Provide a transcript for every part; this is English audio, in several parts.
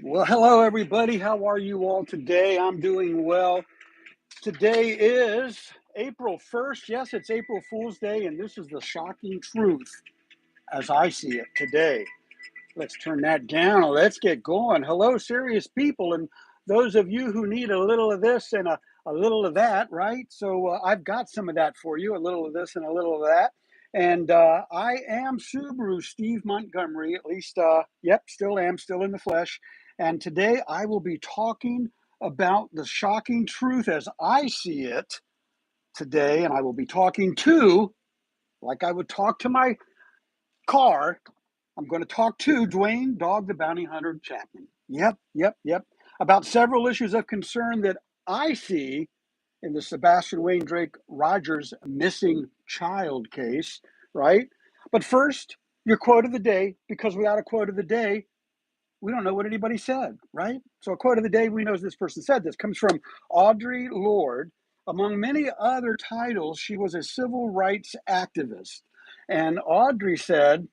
Well, hello, everybody. How are you all today? I'm doing well. Today is April 1st. Yes, it's April Fool's Day, and this is the shocking truth as I see it today. Let's turn that down. Let's get going. Hello, serious people, and those of you who need a little of this and a little of that, right? So I've got some of that for you, a little of this and a little of that. And I am SubaruSteve Montgomery, at least, still in the flesh. And today I will be talking about the shocking truth as I see it today. And I will be talking to, like I would talk to my car, I'm going to talk to Duane, Dog the Bounty Hunter Chapman. Yep. About several issues of concern that I see in the Sebastian Wayne Drake Rogers missing child case, right? But first, your quote of the day, because without a quote of the day, we don't know what anybody said, right? So a quote of the day, we know this person said this, comes from Audre Lorde. Among many other titles, she was a civil rights activist. And Audre said,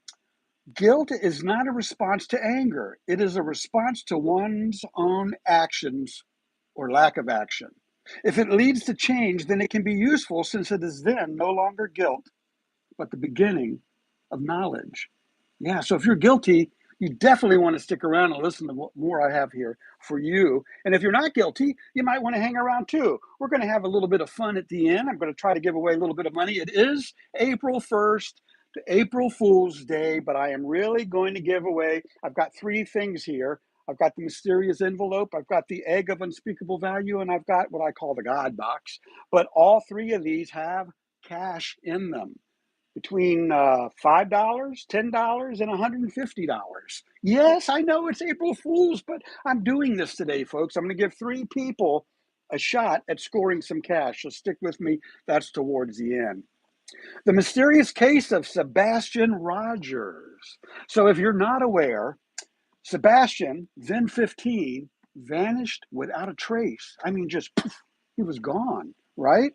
guilt is not a response to anger. It is a response to one's own actions or lack of action. If it leads to change, then it can be useful since it is then no longer guilt, but the beginning of knowledge. Yeah, so if you're guilty, you definitely want to stick around and listen to what more I have here for you. And if you're not guilty, you might want to hang around too. We're going to have a little bit of fun at the end. I'm going to try to give away a little bit of money. It is April 1st, to April Fool's Day, but I am really going to give away. I've got three things here. I've got the mysterious envelope, I've got the egg of unspeakable value, and I've got what I call the God box. But all three of these have cash in them between $5, $10, and $150. Yes, I know it's April Fool's, but I'm doing this today, folks. I'm going to give three people a shot at scoring some cash. So stick with me. That's towards the end. The mysterious case of Sebastian Rogers. So if you're not aware, Sebastian, then 15, vanished without a trace. I mean, just poof, he was gone, right?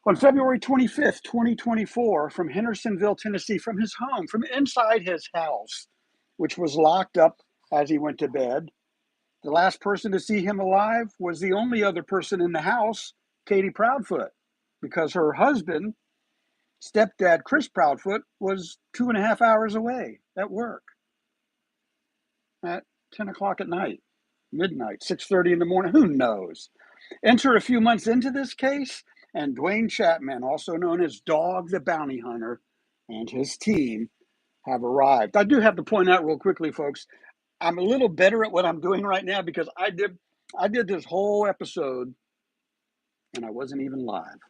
On February 25th, 2024, from Hendersonville, Tennessee, from his home, from inside his house, which was locked up as he went to bed. The last person to see him alive was the only other person in the house, Katie Proudfoot, because her husband, stepdad Chris Proudfoot, was 2.5 hours away at work at 10 o'clock at night, midnight, 6:30 in the morning, who knows? Enter a few months into this case, and Duane Chapman, also known as Dog the Bounty Hunter, and his team have arrived. I do have to point out real quickly, folks, I'm a little better at what I'm doing right now because I did this whole episode and I wasn't even live.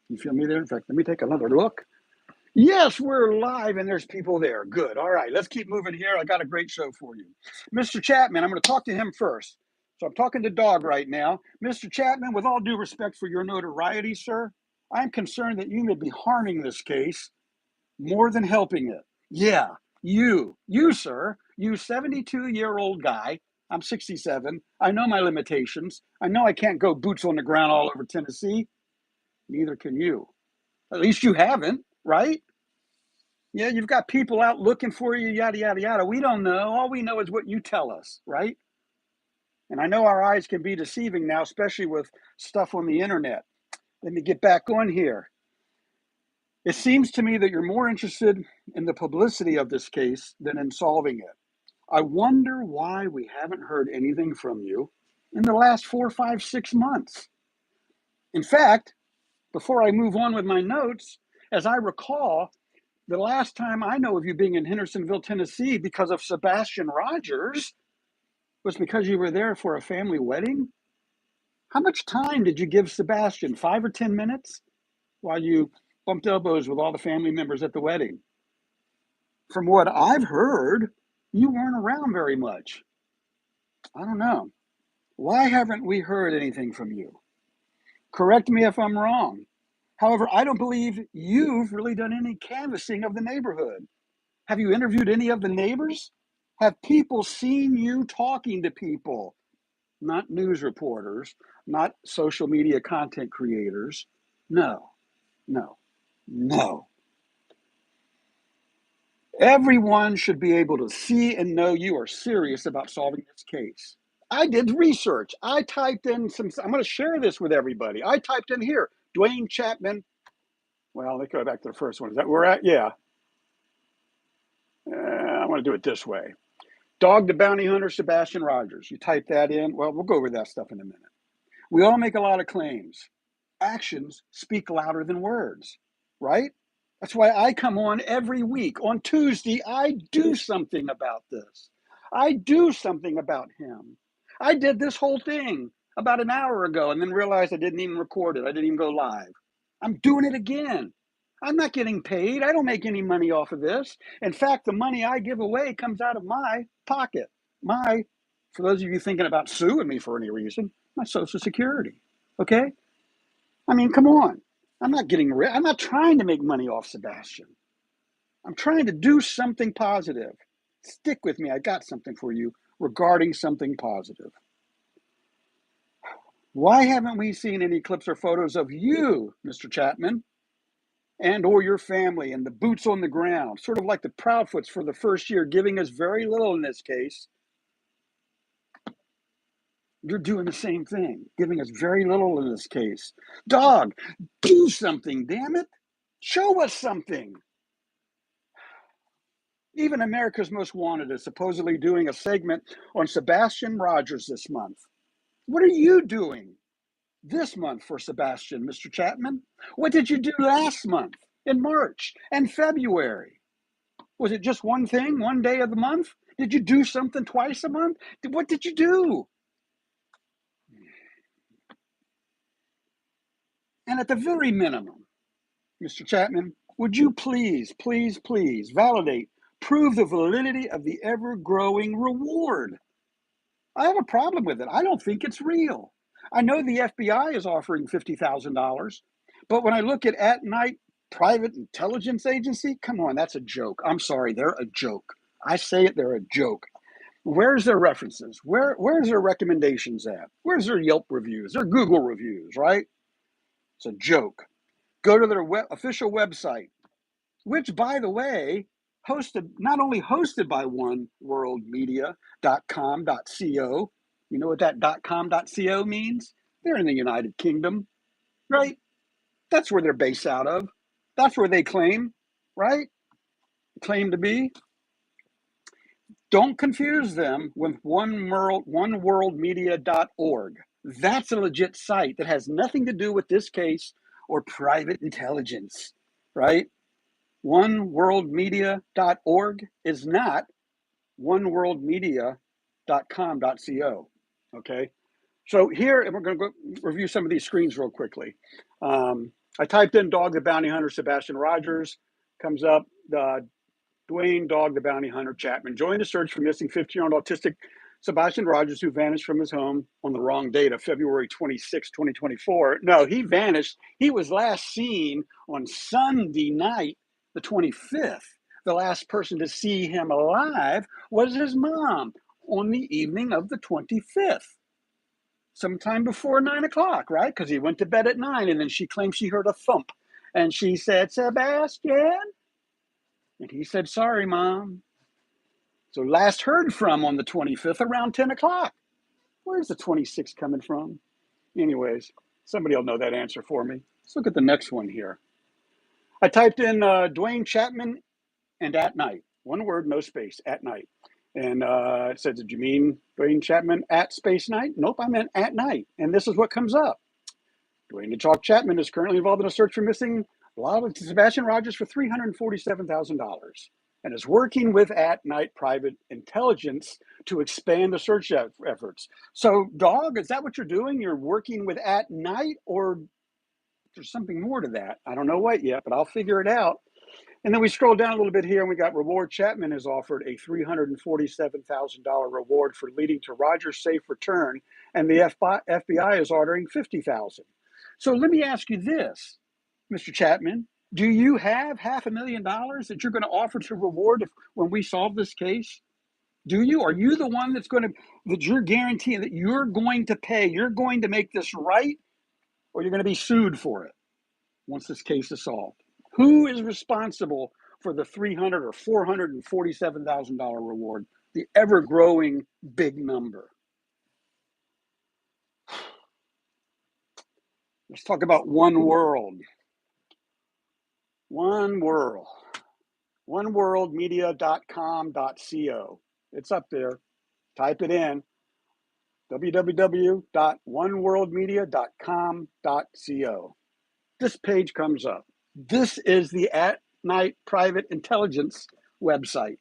You feel me there? In fact, let me take another look. Yes, we're live and there's people there. Good. All right, let's keep moving here. I got a great show for you. Mr. Chapman, I'm going to talk to him first. So I'm talking to Dog right now. Mr. Chapman, with all due respect for your notoriety, sir, I'm concerned that you may be harming this case more than helping it. Yeah, you, sir, you 72-year-old guy. I'm 67. I know my limitations. I know I can't go boots on the ground all over Tennessee. Neither can you. At least you haven't, right? Yeah, you've got people out looking for you, yada, yada, yada. We don't know. All we know is what you tell us, right? And I know our eyes can be deceiving now, especially with stuff on the internet. Let me get back on here. It seems to me that you're more interested in the publicity of this case than in solving it. I wonder why we haven't heard anything from you in the last 4, 5, 6 months. In fact, before I move on with my notes, as I recall, the last time I know of you being in Hendersonville, Tennessee, because of Sebastian Rogers, was because you were there for a family wedding. How much time did you give Sebastian? 5 or 10 minutes while you bumped elbows with all the family members at the wedding? From what I've heard, you weren't around very much. I don't know. Why haven't we heard anything from you? Correct me if I'm wrong. However, I don't believe you've really done any canvassing of the neighborhood. Have you interviewed any of the neighbors? Have people seen you talking to people? Not news reporters, not social media content creators. No. Everyone should be able to see and know you are serious about solving this case. I did research. I typed in I'm going to share this with everybody. I typed in here, Duane Chapman. Well, let's go back to the first one. Is that where we're at? Yeah. I want to do it this way. Dog the Bounty Hunter, Sebastian Rogers. You type that in. Well, we'll go over that stuff in a minute. We all make a lot of claims. Actions speak louder than words, right? That's why I come on every week. On Tuesday, I do something about this. I do something about him. I did this whole thing about an hour ago and then realized I didn't even record it. I didn't even go live. I'm doing it again. I'm not getting paid. I don't make any money off of this. In fact, the money I give away comes out of my pocket. For those of you thinking about suing me for any reason, my Social Security. Okay? I mean, come on. I'm not getting rich. I'm not trying to make money off Sebastian. I'm trying to do something positive. Stick with me. I got something for you regarding something positive. Why haven't we seen any clips or photos of you, Mr. Chapman, and or your family and the boots on the ground, sort of like the Proudfoots for the first year, giving us very little in this case? You're doing the same thing, giving us very little in this case. Dog, do something, damn it. Show us something. Even America's Most Wanted is supposedly doing a segment on Sebastian Rogers this month. What are you doing this month for Sebastian, Mr. Chapman? What did you do last month, in March and February? Was it just one thing, one day of the month? Did you do something twice a month? What did you do? And at the very minimum, Mr. Chapman, would you please validate, prove the validity of the ever-growing reward? I have a problem with it. I don't think it's real. I know the FBI is offering $50,000, but when I look at AtNight Private Intelligence Agency, come on, that's a joke. I'm sorry, they're a joke. I say it, they're a joke. Where's their references? Where's their recommendations at? Where's their Yelp reviews? Their Google reviews, right? It's a joke. Go to their official website, which, by the way, not only hosted by oneworldmedia.com.co. You know what that .com.co means? They're in the United Kingdom, right? That's where they're based out of. That's where they claim, right? Claim to be. Don't confuse them with oneworldmedia.org. That's a legit site that has nothing to do with this case or private intelligence, right? oneworldmedia.org is not oneworldmedia.com.co. Okay. So here, and we're going to go review some of these screens real quickly. I typed in Dog the Bounty Hunter, Sebastian Rogers, comes up, Duane, Dog the Bounty Hunter, Chapman. Joined the search for missing 15-year-old autistic Sebastian Rogers, who vanished from his home on the wrong date of February 26, 2024. No, he vanished. He was last seen on Sunday night, the 25th. The last person to see him alive was his mom on the evening of the 25th, sometime before 9 o'clock, right? Because he went to bed at 9, and then she claimed she heard a thump. And she said, Sebastian? And he said, sorry, Mom. So last heard from on the 25th around 10 o'clock. Where's the 26th coming from? Anyways, somebody will know that answer for me. Let's look at the next one here. I typed in Duane Chapman and AtNight. One word, no space, AtNight. And it said, did you mean Duane Chapman at Space Night? Nope, I meant AtNight. And this is what comes up. Duane the Chalk Chapman is currently involved in a search for missing Sebastian Rogers for $347,000 and is working with AtNight Private Intelligence to expand the search efforts. So, Dog, is that what you're doing? You're working with AtNight, or there's something more to that? I don't know what yet, but I'll figure it out. And then we scroll down a little bit here, and we got reward. Chapman has offered a $347,000 reward for leading to Rogers' safe return, and the FBI is ordering $50,000. So let me ask you this, Mr. Chapman. Do you have $500,000 that you're going to offer to reward when we solve this case? Do you? Are you the one that you're guaranteeing that you're going to pay, you're going to make this right, or you're going to be sued for it once this case is solved? Who is responsible for the $300 or $447,000 reward, the ever-growing big number. Let's talk about One World. One World. oneworldmedia.com.co. It's up there. Type it in. www.oneworldmedia.com.co. This page comes up. This is the AtNight Private Intelligence website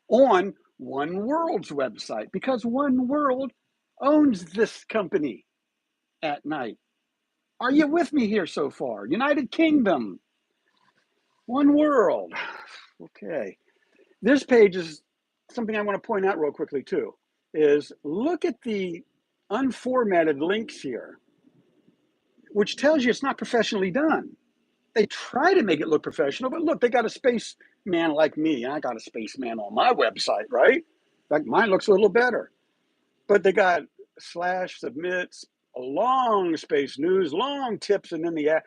on One World's website, because One World owns this company, AtNight. Are you with me here so far? United Kingdom, One World. Okay. This page is something I want to point out real quickly too, is look at the unformatted links here, which tells you it's not professionally done. They try to make it look professional, but look, they got a spaceman like me. I got a spaceman on my website, right? In fact, mine looks a little better. But they got slash submits, a long space news, long tips, and then the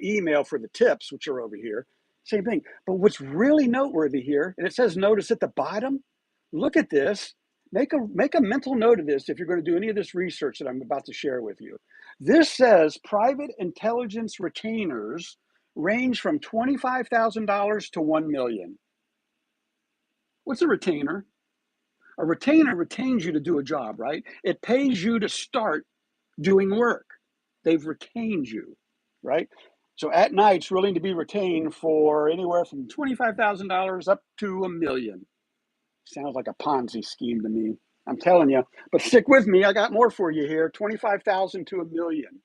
email for the tips, which are over here. Same thing. But what's really noteworthy here, and it says notice at the bottom, look at this. Make a mental note of this if you're going to do any of this research that I'm about to share with you. This says private intelligence retainers range from $25,000 to $1 million. What's a retainer? A retainer retains you to do a job, right? It pays you to start doing work. They've retained you, right? So AtNight's willing to be retained for anywhere from $25,000 up to $1 million. Sounds like a Ponzi scheme to me. I'm telling you. But stick with me. I got more for you here. $25,000 to $1 million.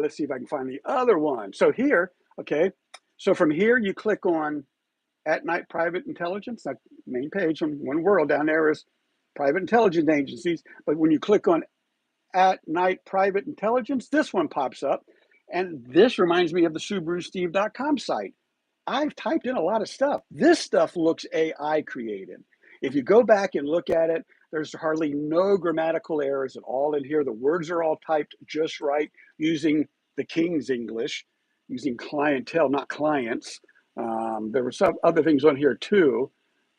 Let's see if I can find the other one. So here, okay. So from here, you click on AtNight Private Intelligence. That main page on One World down there is private intelligence agencies. But when you click on AtNight Private Intelligence, this one pops up. And this reminds me of the SubaruSteve.com site. I've typed in a lot of stuff. This stuff looks AI created. If you go back and look at it, there's hardly no grammatical errors at all in here. The words are all typed just right using the King's English, using clientele, not clients. There were some other things on here too.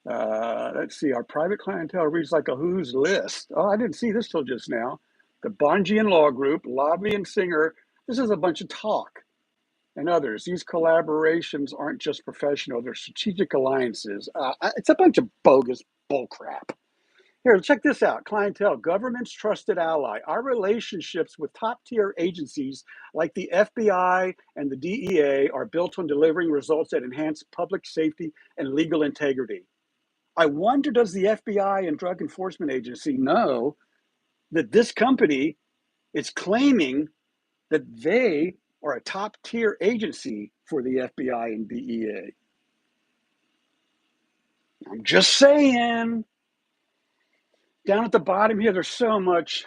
Let's see, our private clientele reads like a who's list. Oh, I didn't see this till just now. The Bongian Law Group, Lobby and Singer. This is a bunch of talk. And others. These collaborations aren't just professional, they're strategic alliances. It's a bunch of bogus bullcrap. Here, check this out. Clientele, government's trusted ally. Our relationships with top-tier agencies like the FBI and the DEA are built on delivering results that enhance public safety and legal integrity. I wonder, does the FBI and Drug Enforcement Agency know that this company is claiming that they are a top-tier agency for the FBI and DEA? I'm just saying. Down at the bottom here, there's so much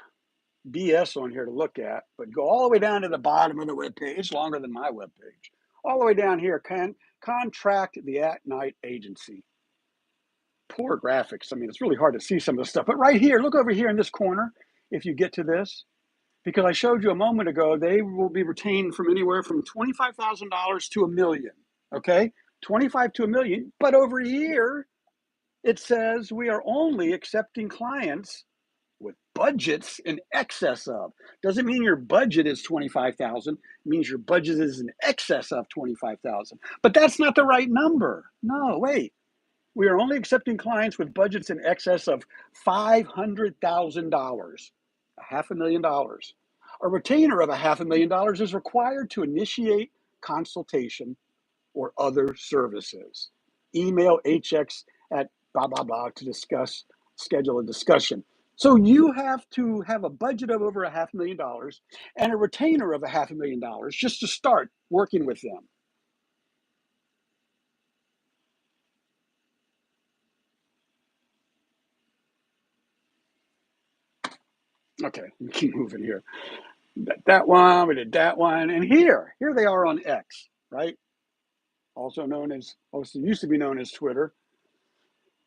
BS on here to look at, but go all the way down to the bottom of the webpage. It's longer than my webpage. All the way down here, contract the AtNight agency. Poor graphics. I mean, it's really hard to see some of the stuff. But right here, look over here in this corner, if you get to this, because I showed you a moment ago, they will be retained from anywhere from $25,000 to $1 million. Okay, 25 to $1 million. But over here, it says we are only accepting clients with budgets in excess of. Doesn't mean your budget is 25,000. It means your budget is in excess of 25,000. But that's not the right number. No, wait. We are only accepting clients with budgets in excess of $500,000, $500,000. A retainer of $500,000 is required to initiate consultation or other services. Email HX at blah, blah, blah to schedule a discussion. So you have to have a budget of over $500,000 and a retainer of $500,000 just to start working with them. Okay, we keep moving here. That one, we did that one, and here they are on X, right? Also used to be known as Twitter.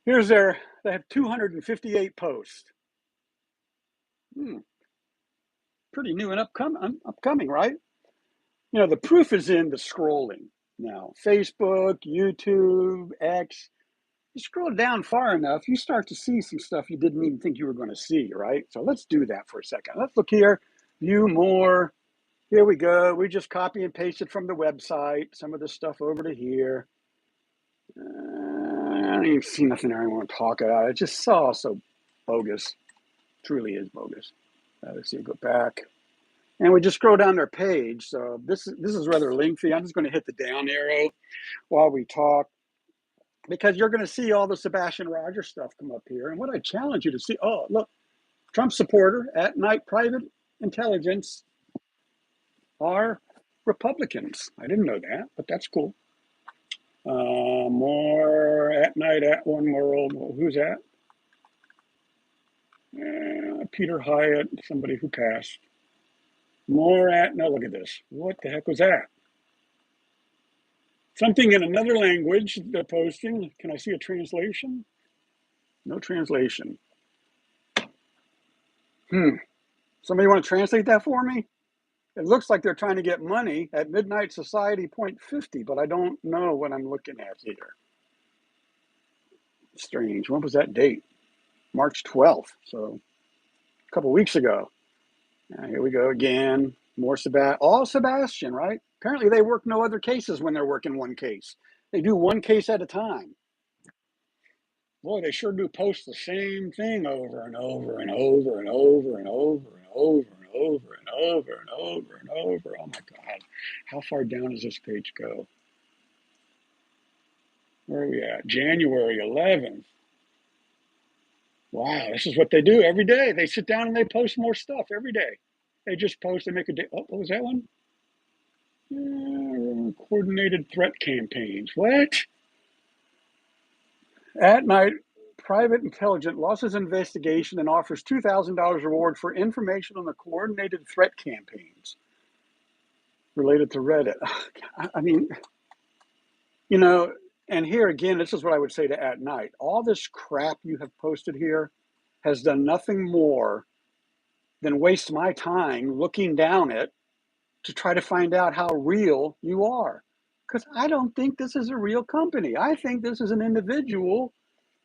They have 258 posts. Pretty new and upcoming, right? You know, the proof is in the scrolling. Now, Facebook, YouTube, X, you scroll down far enough, you start to see some stuff you didn't even think you were going to see, right? So let's do that for a second. Let's look here, view more. Here we go. We just copy and pasted from the website some of this stuff over to here. I don't even see nothing there I want to talk about. It just so bogus. Truly is bogus. Let's see, go back. And we just scroll down their page. So this is rather lengthy. I'm just going to hit the down arrow while we talk, because you're going to see all the Sebastian Rogers stuff come up here. And what I challenge you to see, oh, look, Trump supporter, AtNight private intelligence are Republicans. I didn't know that, but that's cool. More AtNight, at One World. Well, who's that? Peter Hyatt, somebody who passed. More no, look at this. What the heck was that? Something in another language they're posting. Can I see a translation? No translation. Somebody want to translate that for me? It looks like they're trying to get money at Midnight Society .50, but I don't know what I'm looking at here. Strange. When was that date? March 12th. So a couple weeks ago. Here we go again. More all Sebastian, right? Apparently they work no other cases when they're working one case. They do one case at a time. Boy, they sure do post the same thing over and over and over and over and over and over and over and over and over and over. Oh my God. How far down does this page go? Where are we at? January 11th. Wow, this is what they do every day. They sit down and they post more stuff every day. They just post, they make a day. Oh, what was that one? Coordinated threat campaigns. What? AtNight, private intelligence losses investigation and offers $2,000 reward for information on the coordinated threat campaigns related to Reddit. I mean, you know, and here again, this is what I would say to AtNight. All this crap you have posted here has done nothing more than waste my time looking down it to try to find out how real you are. Because I don't think this is a real company. I think this is an individual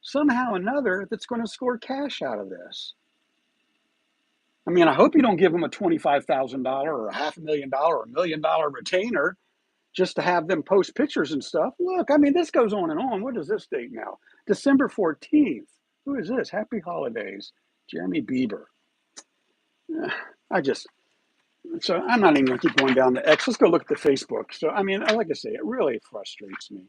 somehow or another that's going to score cash out of this. I mean, I hope you don't give them a $25,000 or $500,000 or $1 million retainer just to have them post pictures and stuff. Look, I mean, this goes on and on. What is this date now? December 14th. Who is this? Happy holidays. Jeremy Bieber. So I'm not even going to keep going down to X. Let's go look at the Facebook. So, I mean, like I say, it really frustrates me.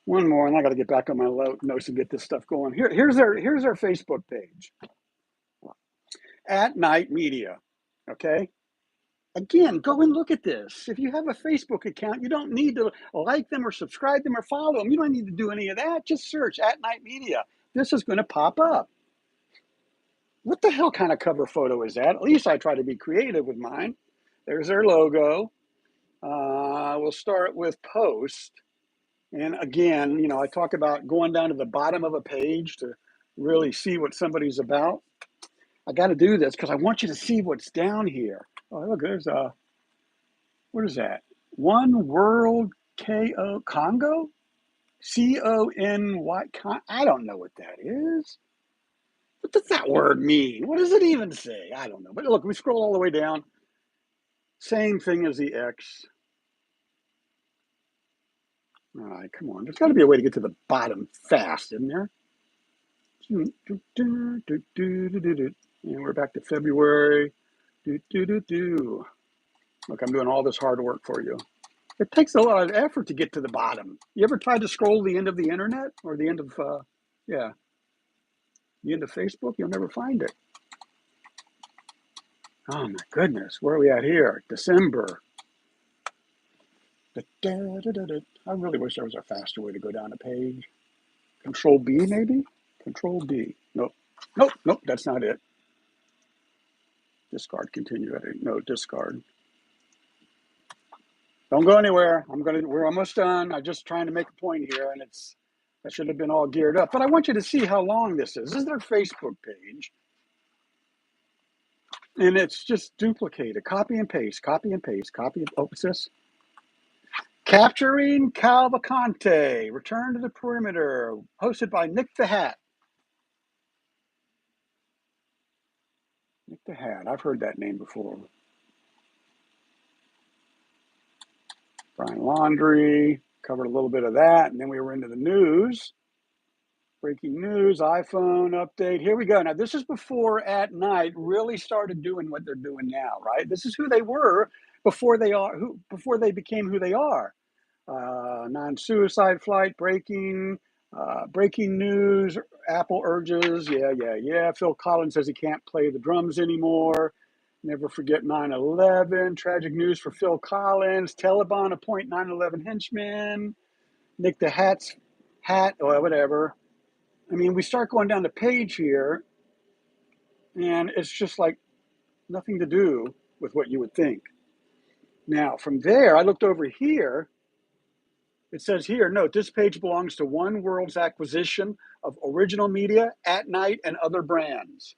One more, and I got to get back on my notes and get this stuff going. Here's our Facebook page. AtNight Media. Okay. Again, go and look at this. If you have a Facebook account, you don't need to like them or subscribe them or follow them. You don't need to do any of that. Just search AtNight Media. This is going to pop up. What the hell kind of cover photo is that? At least I try to be creative with mine. There's their logo. We'll start with post. And again, you know, I talk about going down to the bottom of a page to really see what somebody's about. I got to do this because I want you to see what's down here. Oh, look, there's what is that? One World Congo? CONY. I don't know what that is. What does that word mean? What does it even say? I don't know. But look, we scroll all the way down. Same thing as the X. All right, come on. There's got to be a way to get to the bottom fast, isn't there? And we're back to February. Look, I'm doing all this hard work for you. It takes a lot of effort to get to the bottom. You ever tried to scroll the end of the internet or the end of, the end of Facebook? You'll never find it. Oh my goodness, where are we at here? December. I really wish there was a faster way to go down a page. Control B, maybe? Control B. Nope, that's not it. Discard, continue editing. No, discard. Don't go anywhere. We're almost done. I'm just trying to make a point here, and I should have been all geared up. But I want you to see how long this is. This is their Facebook page. And it's just duplicated. Copy and paste, copy and paste, copy. Oh, what's this? Capturing Cavalcante, Return to the Perimeter, hosted by Nick the Hat. Nick the Hat, I've heard that name before. Brian Laundrie, covered a little bit of that, and then we were into the news. Breaking news, iPhone update. Here we go. Now, this is before AtNight really started doing what they're doing now, right? This is who they were before they became who they are. Non-suicide flight, breaking news, Apple urges, yeah. Phil Collins says he can't play the drums anymore. Never forget 9/11. Tragic news for Phil Collins. Taliban appoint 9/11 henchmen. Nick the hat, or whatever. I mean, we start going down the page here, and it's just like nothing to do with what you would think. Now, from there, I looked over here. It says here, note, this page belongs to One World's acquisition of original media, AtNight, and other brands.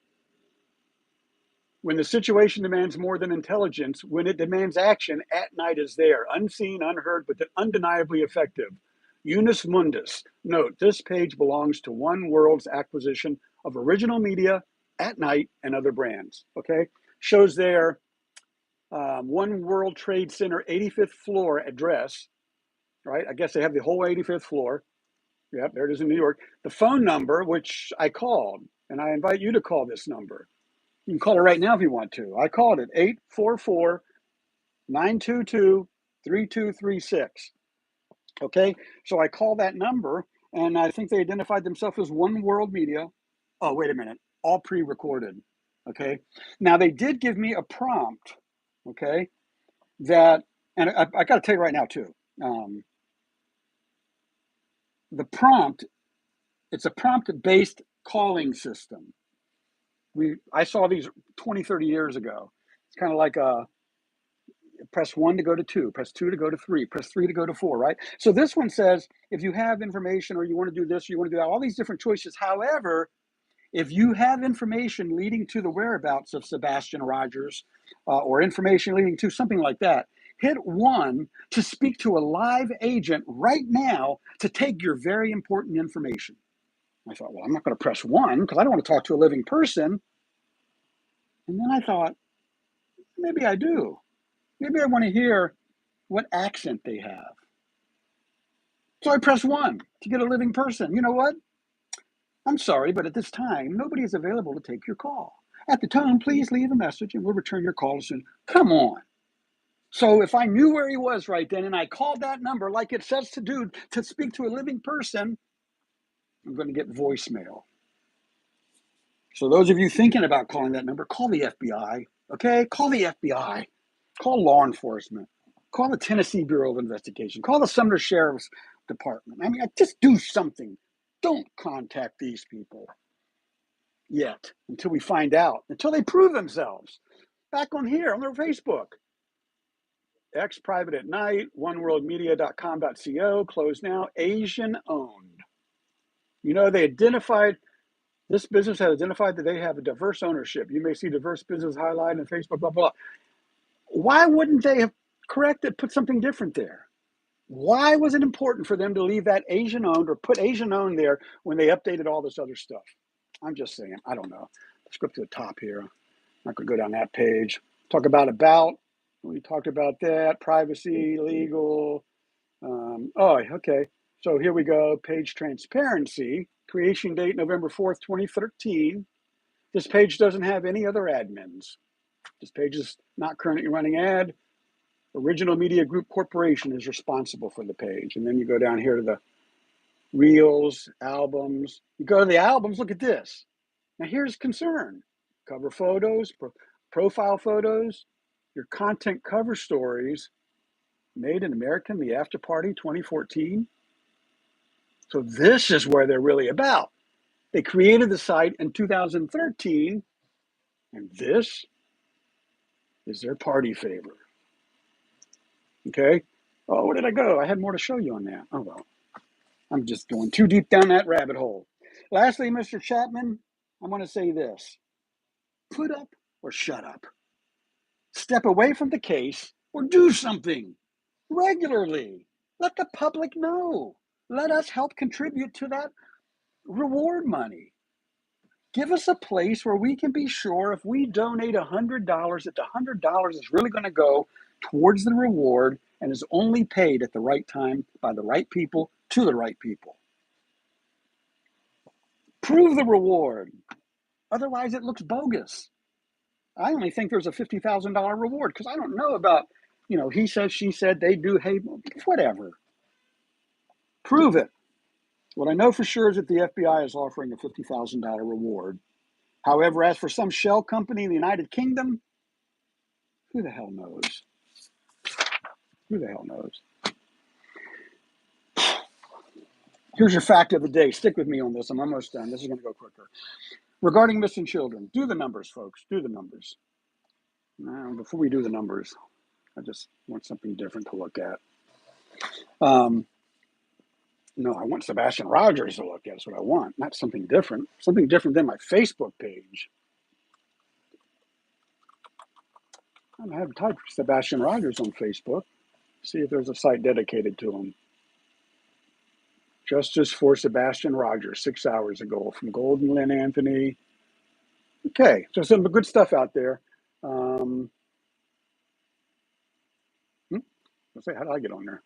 When the situation demands more than intelligence, when it demands action, AtNight is there, unseen, unheard, but undeniably effective. Unus Mundus. Note, this page belongs to One World's acquisition of original media, AtNight, and other brands. Okay? Shows there One World Trade Center 85th floor address. Right? I guess they have the whole 85th floor. Yep, there it is in New York. The phone number, which I called, and I invite you to call this number. You can call it right now if you want to. I called it 844-922-3236. Okay, so I call that number, and I think they identified themselves as One World Media. Oh, wait a minute, all pre-recorded. Okay, now they did give me a prompt. Okay, that, and I got to tell you right now too. The prompt, it's a prompt-based calling system. I saw these 20, 30 years ago. It's kind of like press 1 to go to 2, press 2 to go to 3, press 3 to go to 4, right? So this one says, if you have information or you want to do this, or you want to do that, all these different choices. However, if you have information leading to the whereabouts of Sebastian Rogers or information leading to something like that, hit 1 to speak to a live agent right now to take your very important information. I thought, well, I'm not going to press 1 because I don't want to talk to a living person. And then I thought, maybe I do. Maybe I want to hear what accent they have. So I press 1 to get a living person. You know what? I'm sorry, but at this time, nobody is available to take your call. At the tone, please leave a message and we'll return your call soon. Come on. So if I knew where he was right then and I called that number like it says to do to speak to a living person, I'm going to get voicemail. So those of you thinking about calling that number, call the FBI, okay? Call the FBI. Call law enforcement. Call the Tennessee Bureau of Investigation. Call the Sumner Sheriff's Department. I mean, just do something. Don't contact these people yet until we find out, until they prove themselves. Back on here, on their Facebook. X private at night, oneworldmedia.com.co, closed now, Asian owned. You know, this business has identified that they have a diverse ownership. You may see diverse business highlighted on Facebook, blah, blah. Why wouldn't they have corrected, put something different there? Why was it important for them to leave that Asian owned or put Asian owned there when they updated all this other stuff? I'm just saying, I don't know. Let's go up to the top here. I'm not going to go down that page. Talk about. We talked about that. Privacy, legal. Okay. So here we go. Page transparency. Creation date November 4th, 2013. This page doesn't have any other admins. This page is not currently running ad. Original Media Group Corporation is responsible for the page. And then you go down here to the reels, albums. You go to the albums, look at this. Now here's concern. Cover photos, profile photos, your content cover stories, Made in America, the After Party 2014. So this is where they're really about. They created the site in 2013, and this is their party favor. Okay? Oh, where did I go? I had more to show you on that. Oh, well. I'm just going too deep down that rabbit hole. Lastly, Mr. Chapman, I want to say this. Put up or shut up. Step away from the case or do something regularly. Let the public know. Let us help contribute to that reward money. Give us a place where we can be sure if we donate $100, that the $100 is really going to go towards the reward and is only paid at the right time by the right people to the right people. Prove the reward. Otherwise, it looks bogus. I only think there's a $50,000 reward because I don't know about, he said, she said, they do, hey, whatever. Prove it. What I know for sure is that the FBI is offering a $50,000 reward. However, as for some shell company in the United Kingdom, who the hell knows? Who the hell knows? Here's your fact of the day. Stick with me on this. I'm almost done. This is going to go quicker. Regarding missing children, do the numbers, folks. Do the numbers. Now, before we do the numbers, I just want something different to look at. No, I want Sebastian Rogers to look at. That's what I want, not something different. Something different than my Facebook page. I have typed Sebastian Rogers on Facebook. See if there's a site dedicated to him. Justice for Sebastian Rogers, 6 hours ago from Golden Lynn Anthony. Okay, so some good stuff out there. Let's say, how did I get on there?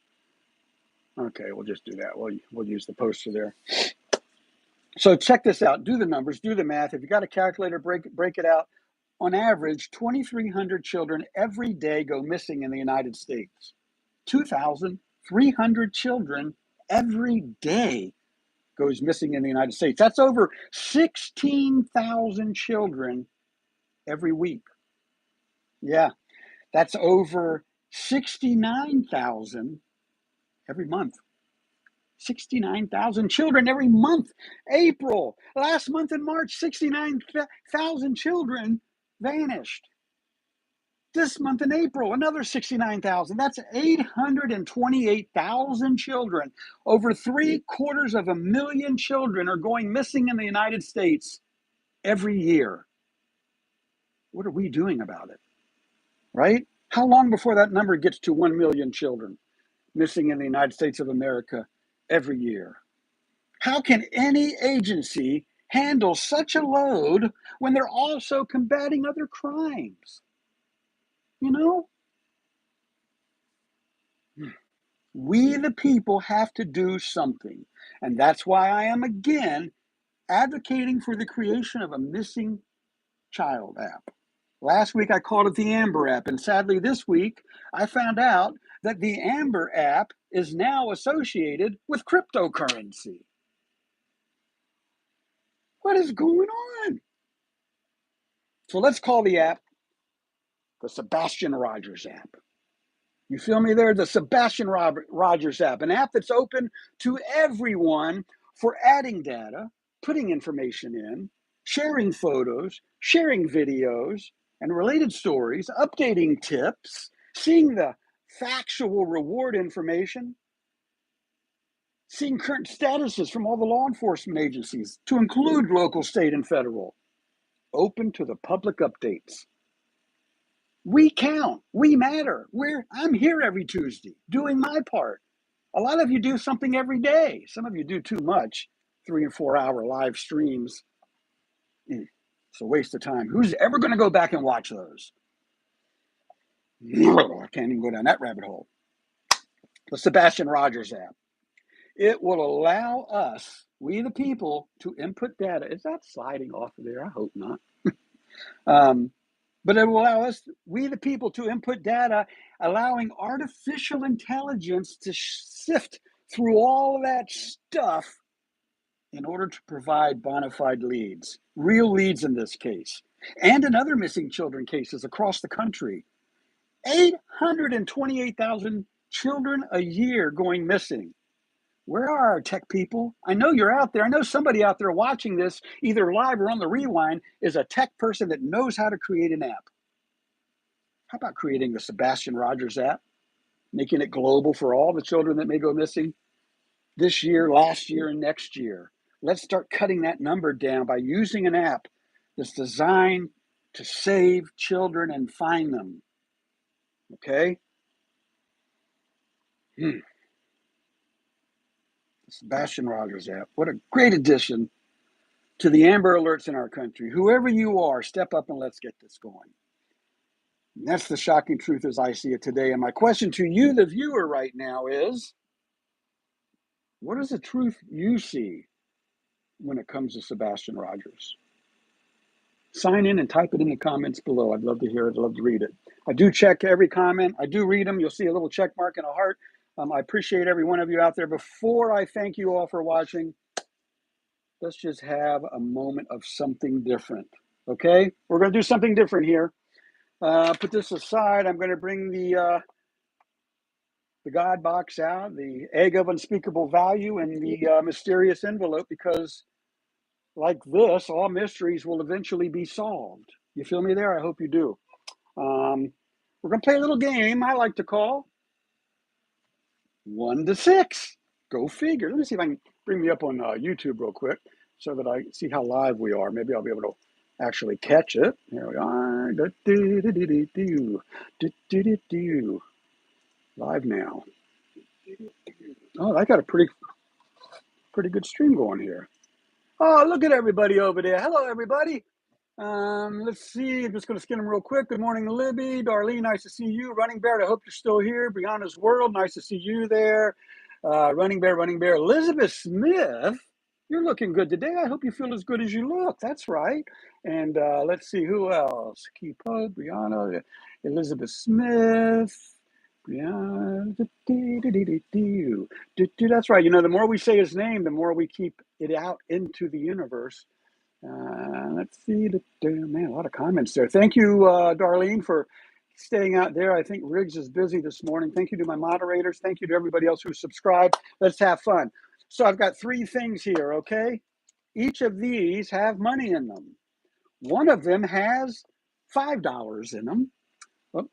Okay, we'll just do that. We'll use the poster there. So check this out. Do the numbers, do the math. If you got a calculator, break it out. On average, 2,300 children every day go missing in the United States. 2,300 children every day goes missing in the United States. That's over 16,000 children every week. Yeah, that's over 69,000 every month. 69,000 children every month. April, last month in March, 69,000 children vanished. This month in April, another 69,000. That's 828,000 children. Over 750,000 children are going missing in the United States every year. What are we doing about it? Right? How long before that number gets to 1 million children missing in the United States of America every year? How can any agency handle such a load when they're also combating other crimes? We, the people, have to do something. And that's why I am again advocating for the creation of a missing child app. Last week I called it the Amber app, and sadly this week I found out that the Amber app is now associated with cryptocurrency. What is going on? So let's call the app the Sebastian Rogers app. You feel me there? The Sebastian Rogers app, an app that's open to everyone for adding data, putting information in, sharing photos, sharing videos and related stories, updating tips, seeing the factual reward information, seeing current statuses from all the law enforcement agencies, to include local, state, and federal, open to the public updates. We count. We matter. I'm here every Tuesday doing my part. A lot of you do something every day. Some of you do too much. 3 and 4 hour live streams. It's a waste of time. Who's ever going to go back and watch those? I can't even go down that rabbit hole. The Sebastian Rogers app. It will allow us, we the people, to input data. Is that sliding off of there? I hope not. But it will allow us, we the people, to input data, allowing artificial intelligence to sift through all of that stuff in order to provide bona fide leads, real leads in this case, and in other missing children cases across the country. 828,000 children a year going missing. Where are our tech people? I know you're out there. I know somebody out there watching this, either live or on the rewind, is a tech person that knows how to create an app. How about creating the Sebastian Rogers app, making it global for all the children that may go missing this year, last year, and next year? Let's start cutting that number down by using an app that's designed to save children and find them. Okay? Sebastian Rogers app. What a great addition to the Amber Alerts in our country. Whoever you are, step up and let's get this going. And that's the shocking truth as I see it today. And my question to you, the viewer, right now is, what is the truth you see when it comes to Sebastian Rogers? Sign in and type it in the comments below. I'd love to hear it. I'd love to read it. I do check every comment. I do read them. You'll see a little check mark and a heart. I appreciate every one of you out there. Before I thank you all for watching, let's just have a moment of something different. Okay? We're going to do something different here. Put this aside. I'm going to bring the God box out, the egg of unspeakable value, and the mysterious envelope, because like this, all mysteries will eventually be solved. You feel me there? I hope you do. We're going to play a little game I like to call 1 to 6. Go figure. Let me see if I can bring me up on YouTube real quick so that I see how live we are. Maybe I'll be able to actually catch it. Here we are. Live now. Oh, I got a pretty good stream going here. Oh, look at everybody over there. Hello, everybody. Let's see. I'm just going to skin them real quick. Good morning, Libby. Darlene, nice to see you. Running Bear, I hope you're still here. Brianna's World, nice to see you there. Running Bear. Elizabeth Smith, you're looking good today. I hope you feel as good as you look. That's right. And let's see, who else? Key Pope, Brianna, Elizabeth Smith. Brianna. That's right. You know, the more we say his name, the more we keep it out into the universe. Let's see, man, a lot of comments there. Thank you, Darlene, for staying out there. I think Riggs is busy this morning. Thank you to my moderators. Thank you to everybody else who subscribed. Let's have fun. So I've got 3 things here, okay? Each of these have money in them. One of them has $5 in them. Oh,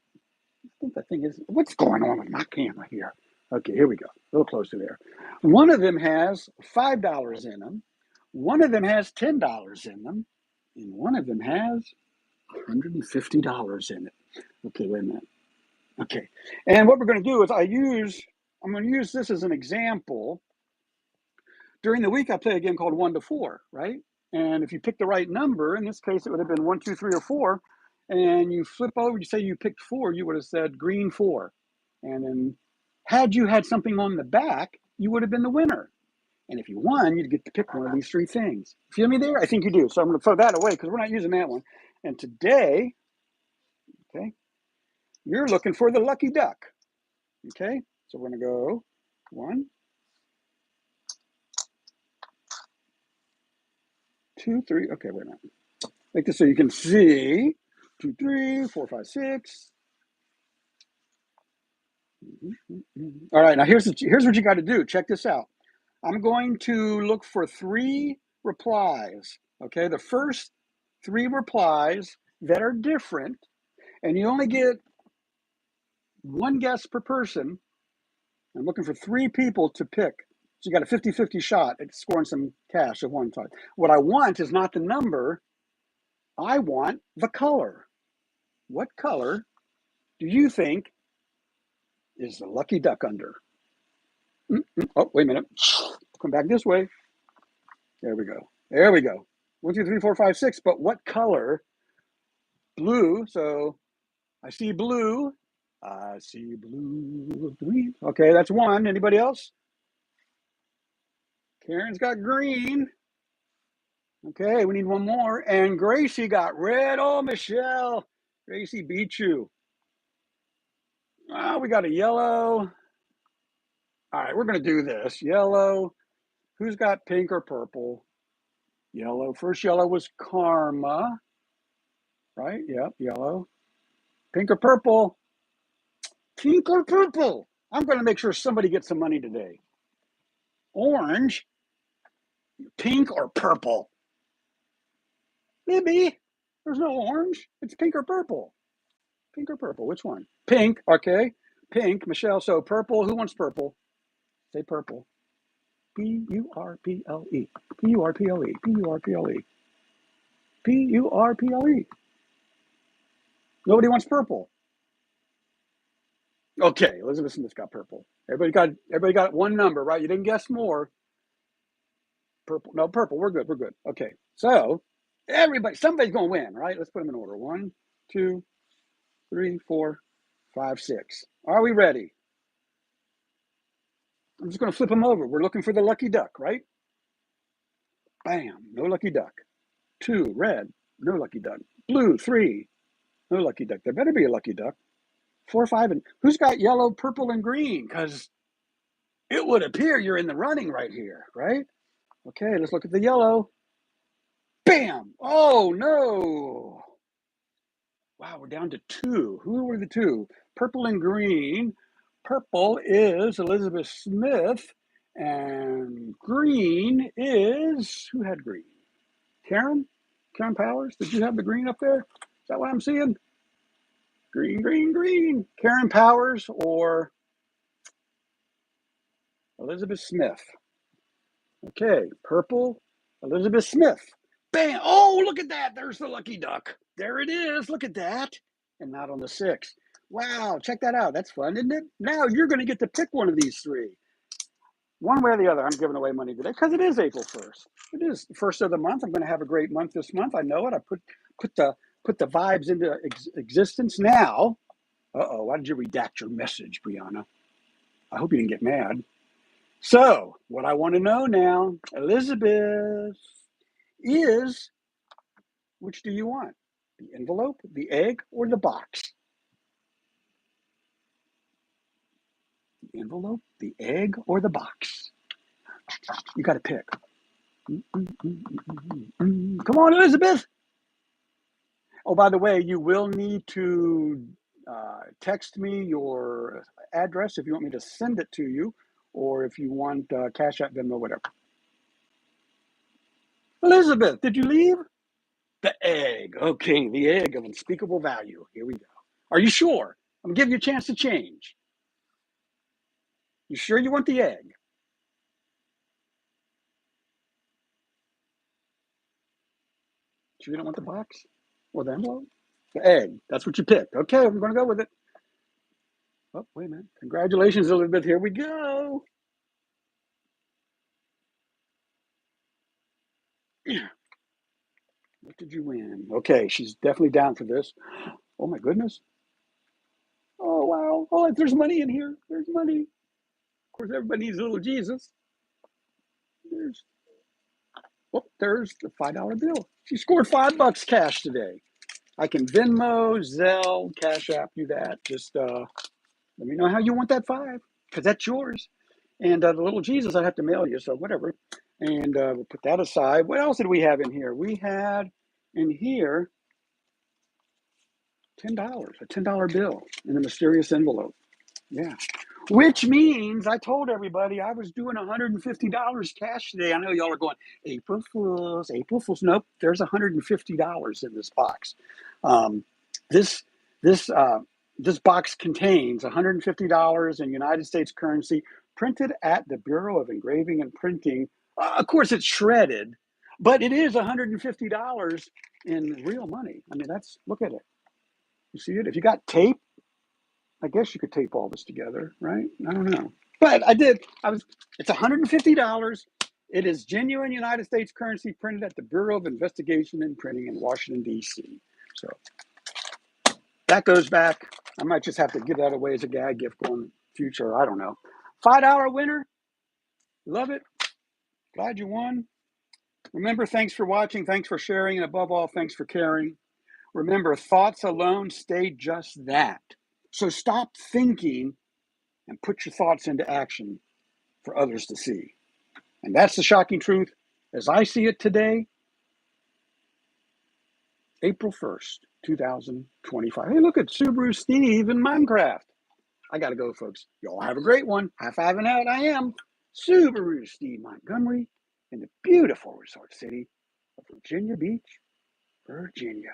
I think the thing is, what's going on with my camera here? Okay, here we go. A little closer there. One of them has $5 in them. One of them has $10 in them, and one of them has $150 in it. Okay, wait a minute. Okay, and what we're going to do is I'm going to use this as an example. During the week, I play a game called 1 to 4, right? And if you pick the right number, in this case, it would have been 1, 2, 3, or 4, and you flip over, you say you picked 4, you would have said green 4. And then had you had something on the back, you would have been the winner. And if you won, you'd get to pick one of these 3 things. Feel me there? I think you do. So I'm going to throw that away because we're not using that one. And today, okay, you're looking for the lucky duck. Okay, so we're going to go 1, 2, 3. Okay, wait a minute. Like this so you can see 2, 3, 4, 5, 6. All right, now here's what you got to do. Check this out. I'm going to look for 3 replies. Okay, the first 3 replies that are different, and you only get 1 guess per person. I'm looking for 3 people to pick. So you got a 50-50 shot at scoring some cash at one time. What I want is not the number. I want the color. What color do you think is the lucky duck under? Oh, wait a minute. Come back this way. There we go. There we go. 1, 2, 3, 4, 5, 6. But what color? Blue. So I see blue. I see blue. 3. Okay, that's 1. Anybody else? Karen's got green. Okay, we need 1 more. And Gracie got red. Oh, Michelle. Gracie beat you. Oh, we got a yellow. All right, we're going to do this. Yellow. Who's got pink or purple? Yellow. First yellow was Karma. Right? Yep, yellow. Pink or purple? Pink or purple? I'm going to make sure somebody gets some money today. Orange. Pink or purple? Maybe. There's no orange. It's pink or purple. Pink or purple? Which one? Pink. Okay. Pink. Michelle. So purple. Who wants purple? Say purple. P-U-R-P-L-E. P-U-R-P-L-E. P-U-R-P-L-E. P-U-R-P-L-E. Nobody wants purple. Okay, Elizabeth Smith got purple. Everybody got 1 number, right? You didn't guess more. Purple. No, purple. We're good. We're good. Okay. So somebody's going to win, right? Let's put them in order. 1, 2, 3, 4, 5, 6. Are we ready? I'm just going to flip them over. We're looking for the lucky duck, right? Bam. No lucky duck. 2, red. No lucky duck. Blue, 3. No lucky duck. There better be a lucky duck. 4, 5, and who's got yellow, purple, and green? Because it would appear you're in the running right here, right? Okay, let's look at the yellow. Bam! Oh, no. Wow, we're down to 2. Who were the 2? Purple and green. Purple is Elizabeth Smith, and green is, who had green? Karen? Karen Powers? Did you have the green up there? Is that what I'm seeing? Green, green, green. Karen Powers or Elizabeth Smith? Okay, purple, Elizabeth Smith. Bam! Oh, look at that. There's the lucky duck. There it is. Look at that. And not on the 6. Wow, check that out. That's fun, isn't it? Now you're going to get to pick one of these 3. One way or the other, I'm giving away money today because it is April 1st. It is the first of the month. I'm going to have a great month this month. I know it. I put the vibes into existence now. Uh-oh, why did you redact your message, Brianna? I hope you didn't get mad. So, what I want to know now, Elizabeth, is which do you want? The envelope, the egg, or the box? The envelope, the egg, or the box? You got to pick. Come on, Elizabeth. Oh, by the way, you will need to text me your address if you want me to send it to you, or if you want Cash App, Venmo, whatever. Elizabeth, did you leave? The egg. Okay, the egg of unspeakable value. Here we go. Are you sure? I'm going to give you a chance to change. You sure you want the egg? Sure you don't want the box or the envelope? The egg. That's what you picked. Okay, I'm going to go with it. Oh, wait a minute. Congratulations, Elizabeth. Here we go. What did you win? Okay, she's definitely down for this. Oh, my goodness. Oh, wow. Oh, there's money in here. There's money. Of course, everybody needs a little Jesus. There's the $5 bill. She scored $5 cash today. I can Venmo, Zelle, Cash App you that. Just let me know how you want that 5, because that's yours. And the little Jesus I have to mail you, so whatever. And we'll put that aside. What else did we have in here? We had in here $10, a $10 bill in a mysterious envelope. Yeah. Which means I told everybody I was doing $150 cash today. I know y'all are going, April Fools, April Fools. Nope, there's $150 in this box. This box contains $150 in United States currency printed at the Bureau of Engraving and Printing. Of course, it's shredded, but it is $150 in real money. I mean, look at it. You see it? If you got tape, I guess you could tape all this together, right? I don't know. But I did. It's $150. It is genuine United States currency printed at the Bureau of Investigation and Printing in Washington, D.C. So that goes back. I might just have to give that away as a gag gift going in the future. I don't know. $5 winner. Love it. Glad you won. Remember, thanks for watching. Thanks for sharing. And above all, thanks for caring. Remember, thoughts alone stay just that. So stop thinking and put your thoughts into action for others to see. And that's the shocking truth as I see it today, April 1st, 2025. Hey, look at SubaruSteve in Minecraft. I got to go, folks. Y'all have a great one. High-fiving out. I am SubaruSteve Montgomery in the beautiful resort city of Virginia Beach, Virginia.